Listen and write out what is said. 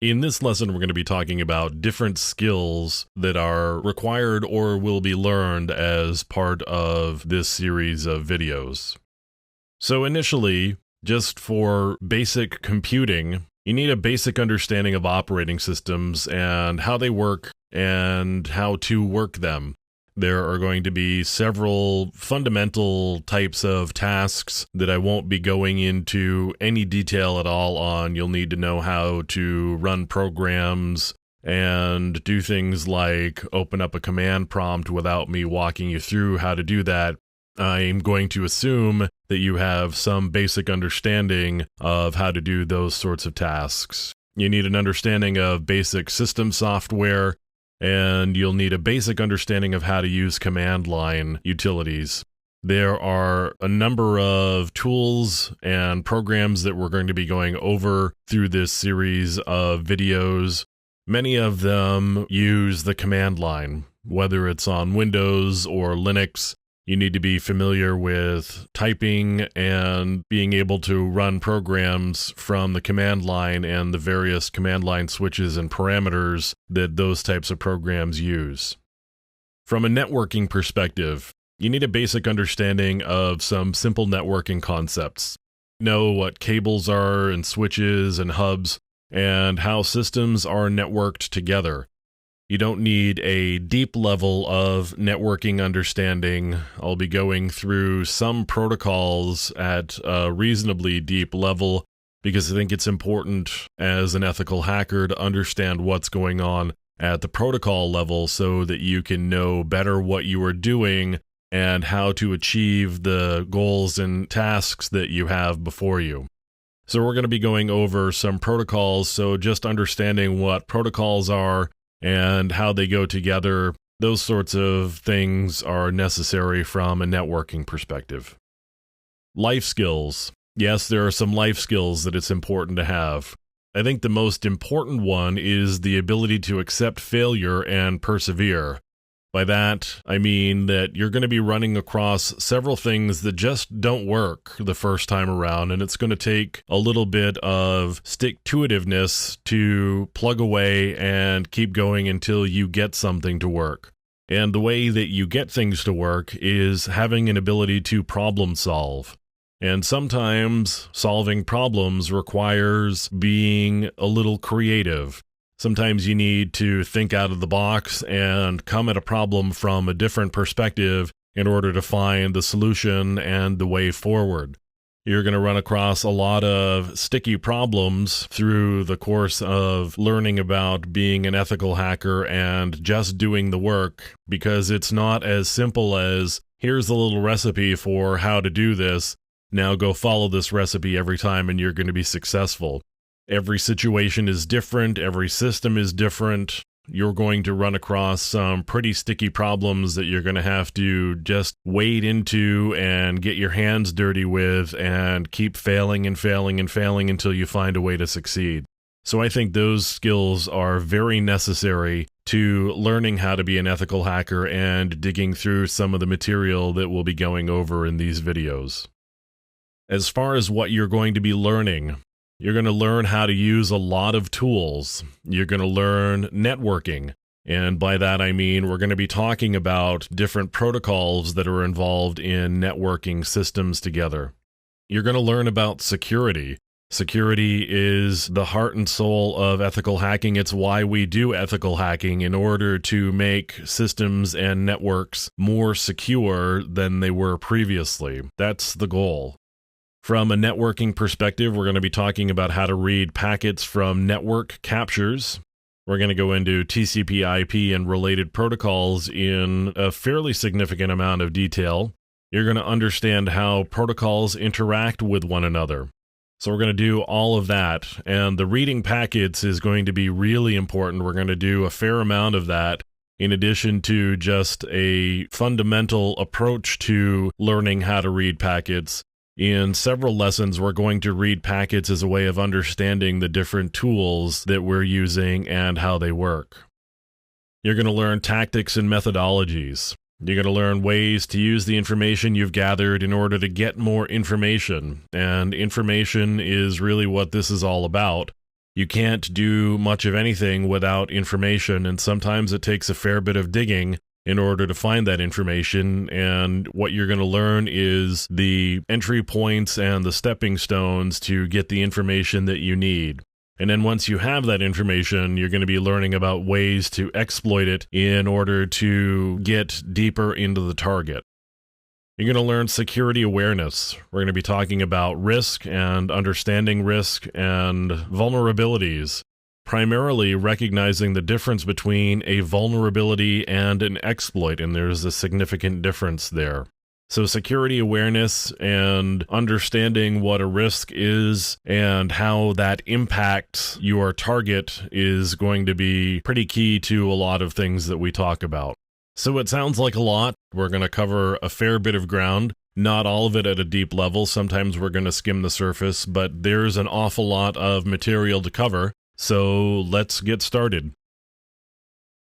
In this lesson, we're going to be talking about different skills that are required or will be learned as part of this series of videos. So initially, just for basic computing, you need a basic understanding of operating systems and how they work and how to work them. There are going to be several fundamental types of tasks that I won't be going into any detail at all on. You'll need to know how to run programs and do things like open up a command prompt without me walking you through how to do that. I'm going to assume that you have some basic understanding of how to do those sorts of tasks. You need an understanding of basic system software, and you'll need a basic understanding of how to use command line utilities. There are a number of tools and programs that we're going to be going over through this series of videos. Many of them use the command line, whether it's on Windows or Linux. You need to be familiar with typing and being able to run programs from the command line and the various command line switches and parameters that those types of programs use. From a networking perspective, you need a basic understanding of some simple networking concepts. Know what cables are and switches and hubs and how systems are networked together. You don't need a deep level of networking understanding. I'll be going through some protocols at a reasonably deep level because I think it's important as an ethical hacker to understand what's going on at the protocol level so that you can know better what you are doing and how to achieve the goals and tasks that you have before you. So we're going to be going over some protocols, so just understanding what protocols are and how they go together, those sorts of things are necessary from a networking perspective. Life skills. Yes, there are some life skills that it's important to have. I think the most important one is the ability to accept failure and persevere. By that, I mean that you're going to be running across several things that just don't work the first time around, and it's going to take a little bit of stick-to-itiveness to plug away and keep going until you get something to work. And the way that you get things to work is having an ability to problem solve. And sometimes solving problems requires being a little creative. Sometimes you need to think out of the box and come at a problem from a different perspective in order to find the solution and the way forward. You're going to run across a lot of sticky problems through the course of learning about being an ethical hacker and just doing the work, because it's not as simple as, here's a little recipe for how to do this, now go follow this recipe every time and you're going to be successful. Every situation is different, every system is different. You're going to run across some pretty sticky problems that you're going to have to just wade into and get your hands dirty with and keep failing and failing and failing until you find a way to succeed. So I think those skills are very necessary to learning how to be an ethical hacker and digging through some of the material that we'll be going over in these videos. As far as what you're going to be learning, you're going to learn how to use a lot of tools. You're going to learn networking. And by that I mean we're going to be talking about different protocols that are involved in networking systems together. You're going to learn about security. Security is the heart and soul of ethical hacking. It's why we do ethical hacking, in order to make systems and networks more secure than they were previously. That's the goal. From a networking perspective, we're going to be talking about how to read packets from network captures. We're going to go into TCP/IP and related protocols in a fairly significant amount of detail. You're going to understand how protocols interact with one another. So we're going to do all of that, and the reading packets is going to be really important. We're going to do a fair amount of that, in addition to just a fundamental approach to learning how to read packets. In several lessons, we're going to read packets as a way of understanding the different tools that we're using and how they work. You're going to learn tactics and methodologies. You're going to learn ways to use the information you've gathered in order to get more information. And information is really what this is all about. You can't do much of anything without information, and sometimes it takes a fair bit of digging in order to find that information, and what you're going to learn is the entry points and the stepping stones to get the information that you need. And then once you have that information, you're going to be learning about ways to exploit it in order to get deeper into the target. You're going to learn security awareness. We're going to be talking about risk and understanding risk and vulnerabilities, primarily recognizing the difference between a vulnerability and an exploit, and there's a significant difference there. So security awareness and understanding what a risk is and how that impacts your target is going to be pretty key to a lot of things that we talk about. So it sounds like a lot. We're going to cover a fair bit of ground, not all of it at a deep level. Sometimes we're going to skim the surface, but there's an awful lot of material to cover. So let's get started.